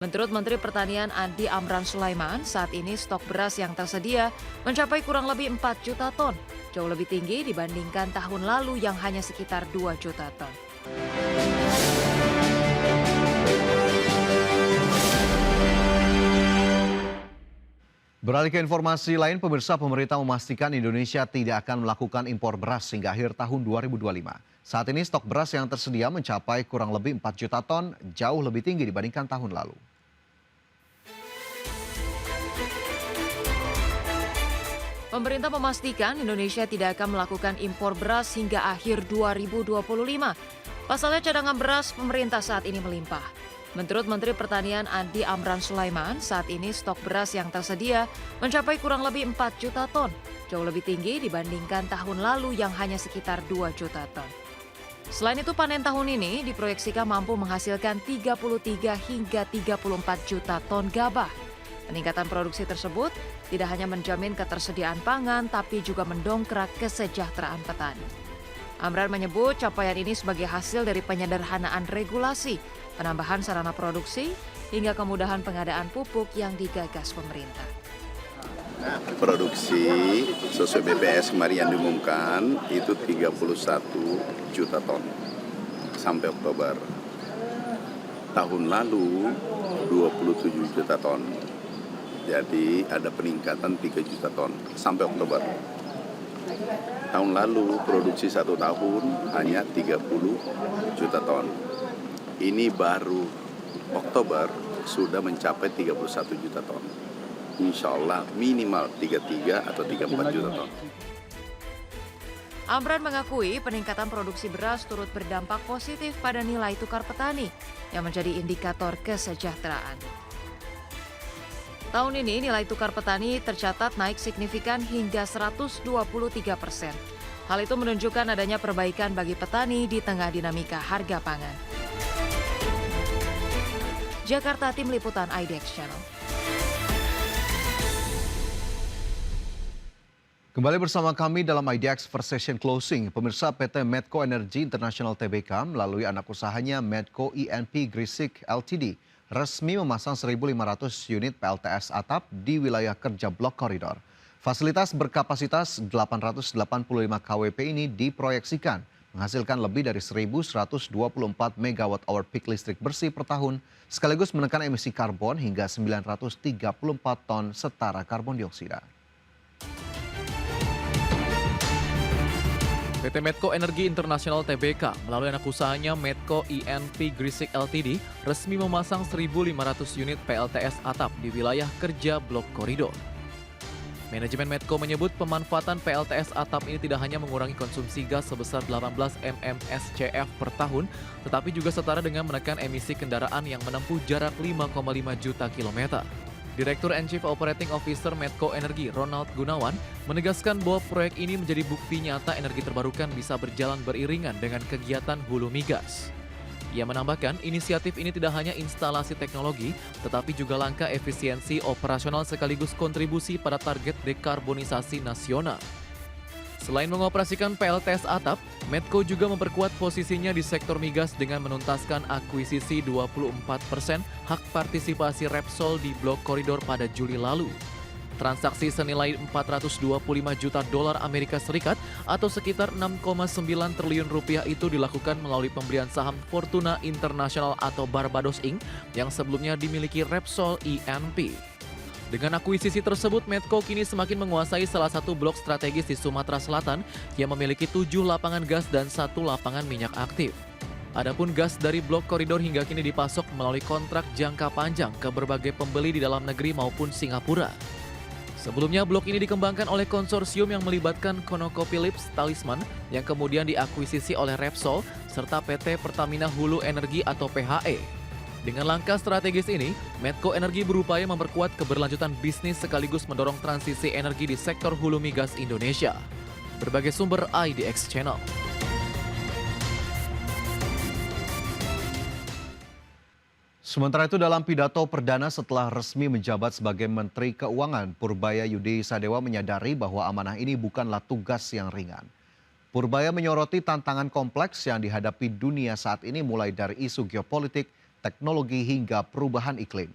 Menurut Menteri Pertanian Andi Amran Sulaiman, saat ini stok beras yang tersedia mencapai kurang lebih 4 juta ton, jauh lebih tinggi dibandingkan tahun lalu yang hanya sekitar 2 juta ton. Beralih ke informasi lain, pemirsa, pemerintah memastikan Indonesia tidak akan melakukan impor beras hingga akhir tahun 2025. Saat ini stok beras yang tersedia mencapai kurang lebih 4 juta ton, jauh lebih tinggi dibandingkan tahun lalu. Pemerintah memastikan Indonesia tidak akan melakukan impor beras hingga akhir 2025. Pasalnya cadangan beras pemerintah saat ini melimpah. Menurut Menteri Pertanian Andi Amran Sulaiman, saat ini stok beras yang tersedia mencapai kurang lebih 4 juta ton, jauh lebih tinggi dibandingkan tahun lalu yang hanya sekitar 2 juta ton. Selain itu, panen tahun ini diproyeksikan mampu menghasilkan 33 hingga 34 juta ton gabah. Peningkatan produksi tersebut tidak hanya menjamin ketersediaan pangan, tapi juga mendongkrak kesejahteraan petani. Amran menyebut capaian ini sebagai hasil dari penyederhanaan regulasi, penambahan sarana produksi, hingga kemudahan pengadaan pupuk yang digagas pemerintah. Produksi sesuai BPS kemarin yang diumumkan itu 31 juta ton sampai Oktober. Tahun lalu 27 juta ton. Jadi ada peningkatan 3 juta ton sampai Oktober. Tahun lalu produksi 1 tahun hanya 30 juta ton. Ini baru Oktober sudah mencapai 31 juta ton. Insya Allah minimal 33 atau 34 juta ton. Amran mengakui peningkatan produksi beras turut berdampak positif pada nilai tukar petani yang menjadi indikator kesejahteraan. Tahun ini nilai tukar petani tercatat naik signifikan hingga 123%. Hal itu menunjukkan adanya perbaikan bagi petani di tengah dinamika harga pangan. Jakarta, Tim Liputan IDX Channel. Kembali bersama kami dalam IDX First Session Closing. Pemirsa, PT Medco Energy International Tbk melalui anak usahanya Medco ENP Gresik Ltd resmi memasang 1.500 unit PLTS atap di wilayah kerja Blok Koridor. Fasilitas berkapasitas 885 kWp ini diproyeksikan menghasilkan lebih dari 1.124 MWh peak listrik bersih per tahun, sekaligus menekan emisi karbon hingga 934 ton setara karbon dioksida. PT Medco Energi International Tbk melalui anak usahanya Medco ENP Gresik Ltd resmi memasang 1.500 unit PLTS atap di wilayah kerja Blok Koridor. Manajemen Medco menyebut pemanfaatan PLTS atap ini tidak hanya mengurangi konsumsi gas sebesar 18 mmscf per tahun, tetapi juga setara dengan menekan emisi kendaraan yang menempuh jarak 5,5 juta kilometer. Direktur and Chief Operating Officer Medco Energi, Ronald Gunawan, menegaskan bahwa proyek ini menjadi bukti nyata energi terbarukan bisa berjalan beriringan dengan kegiatan hulu migas. Ia menambahkan, inisiatif ini tidak hanya instalasi teknologi, tetapi juga langkah efisiensi operasional sekaligus kontribusi pada target dekarbonisasi nasional. Selain mengoperasikan PLTS atap, Medco juga memperkuat posisinya di sektor migas dengan menuntaskan akuisisi 24% hak partisipasi Repsol di Blok Koridor pada Juli lalu. Transaksi senilai 425 juta dolar Amerika Serikat atau sekitar 6,9 triliun rupiah itu dilakukan melalui pembelian saham Fortuna International atau Barbados Inc. yang sebelumnya dimiliki Repsol ENP. Dengan akuisisi tersebut, Medco kini semakin menguasai salah satu blok strategis di Sumatera Selatan yang memiliki 7 lapangan gas dan 1 lapangan minyak aktif. Adapun gas dari Blok Koridor hingga kini dipasok melalui kontrak jangka panjang ke berbagai pembeli di dalam negeri maupun Singapura. Sebelumnya, blok ini dikembangkan oleh konsorsium yang melibatkan ConocoPhillips Talisman yang kemudian diakuisisi oleh Repsol serta PT Pertamina Hulu Energi atau PHE. Dengan langkah strategis ini, Medco Energi berupaya memperkuat keberlanjutan bisnis sekaligus mendorong transisi energi di sektor hulu migas Indonesia. Berbagai sumber IDX Channel. Sementara itu, dalam pidato perdana setelah resmi menjabat sebagai Menteri Keuangan, Purbaya Yudi Sadewa menyadari bahwa amanah ini bukanlah tugas yang ringan. Purbaya menyoroti tantangan kompleks yang dihadapi dunia saat ini mulai dari isu geopolitik, teknologi hingga perubahan iklim.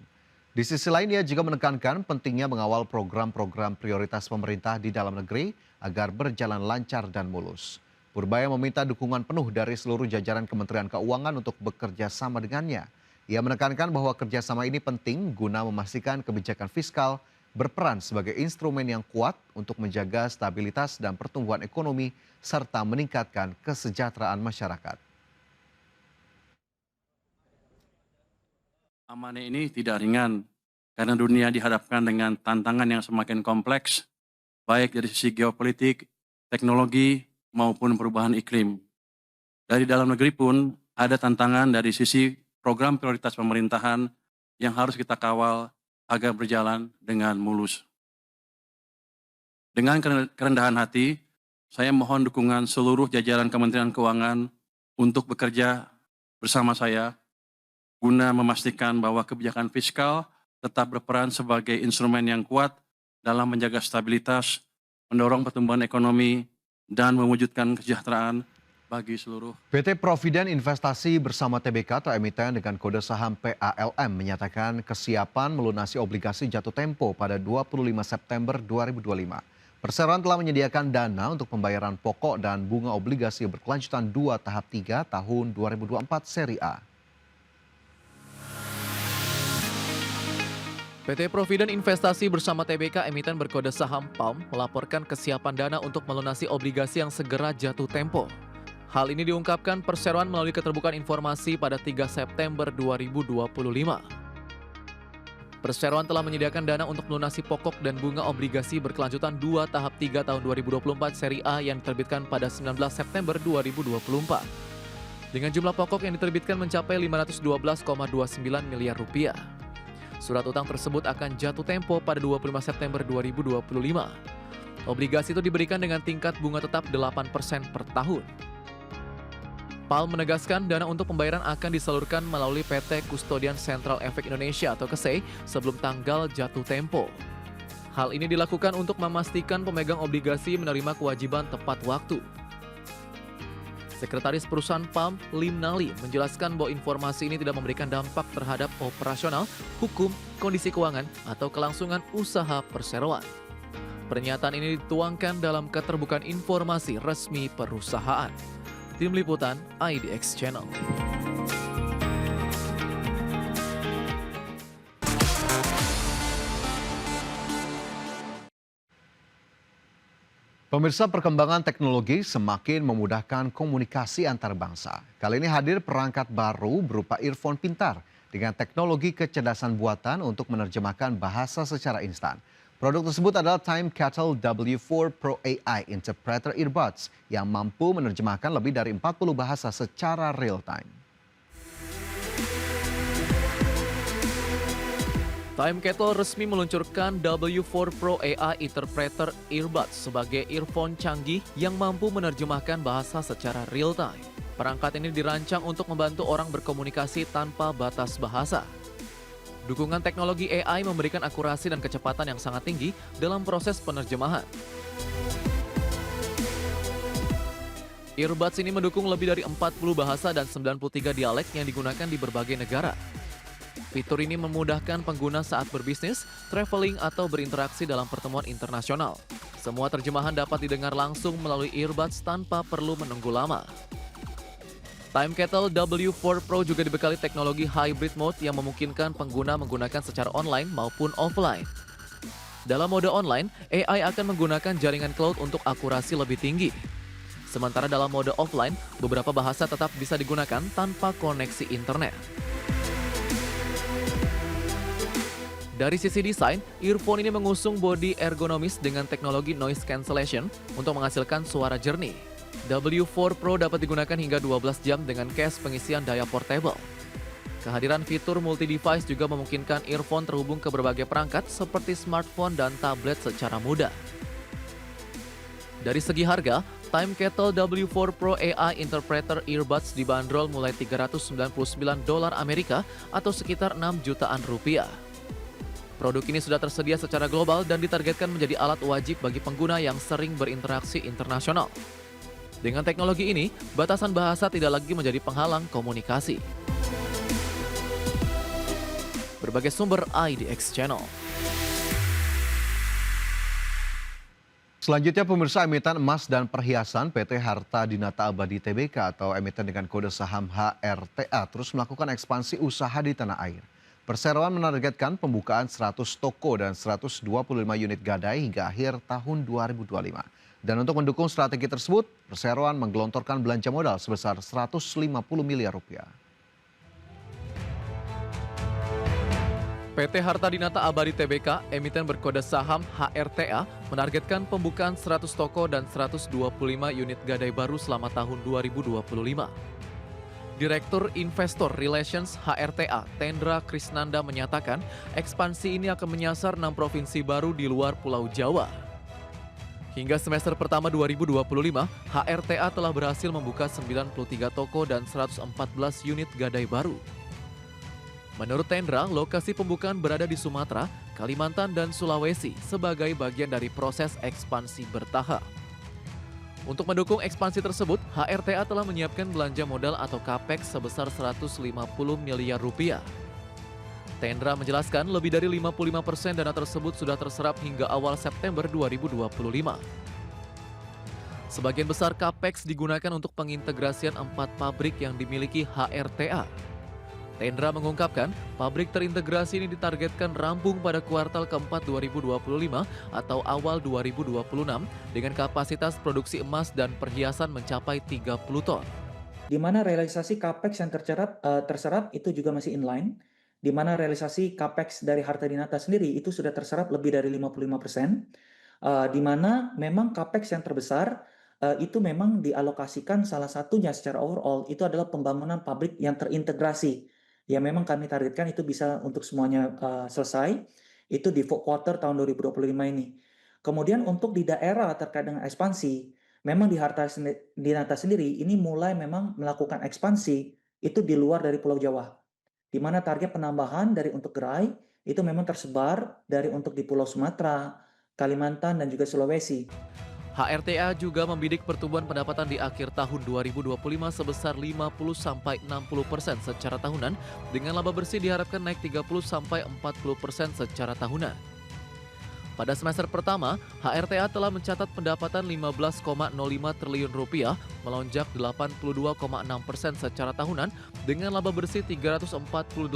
Di sisi lain, ia juga menekankan pentingnya mengawal program-program prioritas pemerintah di dalam negeri agar berjalan lancar dan mulus. Purbaya meminta dukungan penuh dari seluruh jajaran Kementerian Keuangan untuk bekerja sama dengannya. Ia menekankan bahwa kerjasama ini penting guna memastikan kebijakan fiskal berperan sebagai instrumen yang kuat untuk menjaga stabilitas dan pertumbuhan ekonomi serta meningkatkan kesejahteraan masyarakat. Amanah ini tidak ringan karena dunia dihadapkan dengan tantangan yang semakin kompleks, baik dari sisi geopolitik, teknologi, maupun perubahan iklim. Dari dalam negeri pun ada tantangan dari sisi program prioritas pemerintahan yang harus kita kawal agar berjalan dengan mulus. Dengan kerendahan hati, saya mohon dukungan seluruh jajaran Kementerian Keuangan untuk bekerja bersama saya guna memastikan bahwa kebijakan fiskal tetap berperan sebagai instrumen yang kuat dalam menjaga stabilitas, mendorong pertumbuhan ekonomi, dan mewujudkan kesejahteraan bagi seluruh. PT Providen Investasi bersama TBK atau emiten dengan kode saham PALM menyatakan kesiapan melunasi obligasi jatuh tempo pada 25 September 2025. Perseroan telah menyediakan dana untuk pembayaran pokok dan bunga obligasi berkelanjutan 2 tahap 3 tahun 2024 seri A. PT Providen Investasi bersama TBK emiten berkode saham PALM melaporkan kesiapan dana untuk melunasi obligasi yang segera jatuh tempo. Hal ini diungkapkan Perseroan melalui keterbukaan informasi pada 3 September 2025. Perseroan telah menyediakan dana untuk melunasi pokok dan bunga obligasi berkelanjutan 2 tahap 3 tahun 2024 seri A yang diterbitkan pada 19 September 2024. Dengan jumlah pokok yang diterbitkan mencapai 512,29 miliar rupiah. Surat utang tersebut akan jatuh tempo pada 25 September 2025. Obligasi itu diberikan dengan tingkat bunga tetap 8% per tahun. PALM menegaskan dana untuk pembayaran akan disalurkan melalui PT Kustodian Sentral Efek Indonesia atau KSEI sebelum tanggal jatuh tempo. Hal ini dilakukan untuk memastikan pemegang obligasi menerima kewajiban tepat waktu. Sekretaris Perusahaan PALM, Lim Nali, menjelaskan bahwa informasi ini tidak memberikan dampak terhadap operasional, hukum, kondisi keuangan, atau kelangsungan usaha perseroan. Pernyataan ini dituangkan dalam keterbukaan informasi resmi perusahaan. Tim Liputan IDX Channel. Pemirsa, perkembangan teknologi semakin memudahkan komunikasi antar bangsa. Kali ini hadir perangkat baru berupa earphone pintar dengan teknologi kecerdasan buatan untuk menerjemahkan bahasa secara instan. Produk tersebut adalah Time Kettle W4 Pro AI Interpreter Earbuds yang mampu menerjemahkan lebih dari 40 bahasa secara real-time. Time Kettle resmi meluncurkan W4 Pro AI Interpreter Earbuds sebagai earphone canggih yang mampu menerjemahkan bahasa secara real-time. Perangkat ini dirancang untuk membantu orang berkomunikasi tanpa batas bahasa. Dukungan teknologi AI memberikan akurasi dan kecepatan yang sangat tinggi dalam proses penerjemahan. Earbuds ini mendukung lebih dari 40 bahasa dan 93 dialek yang digunakan di berbagai negara. Fitur ini memudahkan pengguna saat berbisnis, traveling, atau berinteraksi dalam pertemuan internasional. Semua terjemahan dapat didengar langsung melalui earbuds tanpa perlu menunggu lama. Time Kettle W4 Pro juga dibekali teknologi hybrid mode yang memungkinkan pengguna menggunakan secara online maupun offline. Dalam mode online, AI akan menggunakan jaringan cloud untuk akurasi lebih tinggi. Sementara dalam mode offline, beberapa bahasa tetap bisa digunakan tanpa koneksi internet. Dari sisi desain, earphone ini mengusung bodi ergonomis dengan teknologi noise cancellation untuk menghasilkan suara jernih. W4 Pro dapat digunakan hingga 12 jam dengan case pengisian daya portable. Kehadiran fitur multi-device juga memungkinkan earphone terhubung ke berbagai perangkat seperti smartphone dan tablet secara mudah. Dari segi harga, Time Kettle W4 Pro AI Interpreter Earbuds dibanderol mulai $399 Amerika atau sekitar 6 jutaan rupiah. Produk ini sudah tersedia secara global dan ditargetkan menjadi alat wajib bagi pengguna yang sering berinteraksi internasional. Dengan teknologi ini, batasan bahasa tidak lagi menjadi penghalang komunikasi. berbagai sumber IDX Channel. Selanjutnya pemirsa, emiten emas dan perhiasan PT Harta Dinata Abadi Tbk atau emiten dengan kode saham HRTA terus melakukan ekspansi usaha di tanah air. Perseroan menargetkan pembukaan 100 toko dan 125 unit gadai hingga akhir tahun 2025. Dan untuk mendukung strategi tersebut, Perseroan menggelontorkan belanja modal sebesar 150 miliar rupiah. PT Harta Dinata Abadi Tbk, emiten berkode saham HRTA, menargetkan pembukaan 100 toko dan 125 unit gadai baru selama tahun 2025. Direktur Investor Relations HRTA, Tendra Krisnanda menyatakan, ekspansi ini akan menyasar 6 provinsi baru di luar Pulau Jawa. Hingga semester pertama 2025, HRTA telah berhasil membuka 93 toko dan 114 unit gadai baru. Menurut Tendra, lokasi pembukaan berada di Sumatera, Kalimantan, dan Sulawesi sebagai bagian dari proses ekspansi bertahap. Untuk mendukung ekspansi tersebut, HRTA telah menyiapkan belanja modal atau capex sebesar 150 miliar rupiah. Tendra menjelaskan lebih dari 55% dana tersebut sudah terserap hingga awal September 2025. Sebagian besar capex digunakan untuk pengintegrasian 4 pabrik yang dimiliki HRTA. Tendra mengungkapkan, pabrik terintegrasi ini ditargetkan rampung pada kuartal keempat 2025 atau awal 2026 dengan kapasitas produksi emas dan perhiasan mencapai 30 ton. Di mana realisasi capex yang terserap itu juga masih inline, di mana realisasi capex dari Harta Dinata sendiri itu sudah terserap lebih dari 55%, di mana memang capex yang terbesar itu memang dialokasikan salah satunya secara overall itu adalah pembangunan pabrik yang terintegrasi. Ya memang kami targetkan itu bisa untuk semuanya selesai, itu di fourth quarter tahun 2025 ini. Kemudian untuk di daerah terkait dengan ekspansi, memang di Harta Dinata sendiri ini mulai memang melakukan ekspansi itu di luar dari Pulau Jawa. Di mana target penambahan dari untuk gerai itu memang tersebar dari untuk di Pulau Sumatera, Kalimantan, dan juga Sulawesi. HRTA juga membidik pertumbuhan pendapatan di akhir tahun 2025 sebesar 50-60% secara tahunan, dengan laba bersih diharapkan naik 30-40% secara tahunan. Pada semester pertama, HRTA telah mencatat pendapatan 15,05 triliun rupiah, melonjak 82,6% secara tahunan, dengan laba bersih 348,9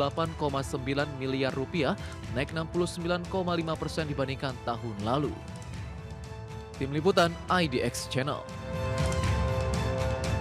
miliar rupiah, naik 69,5% dibandingkan tahun lalu. Tim Liputan IDX Channel.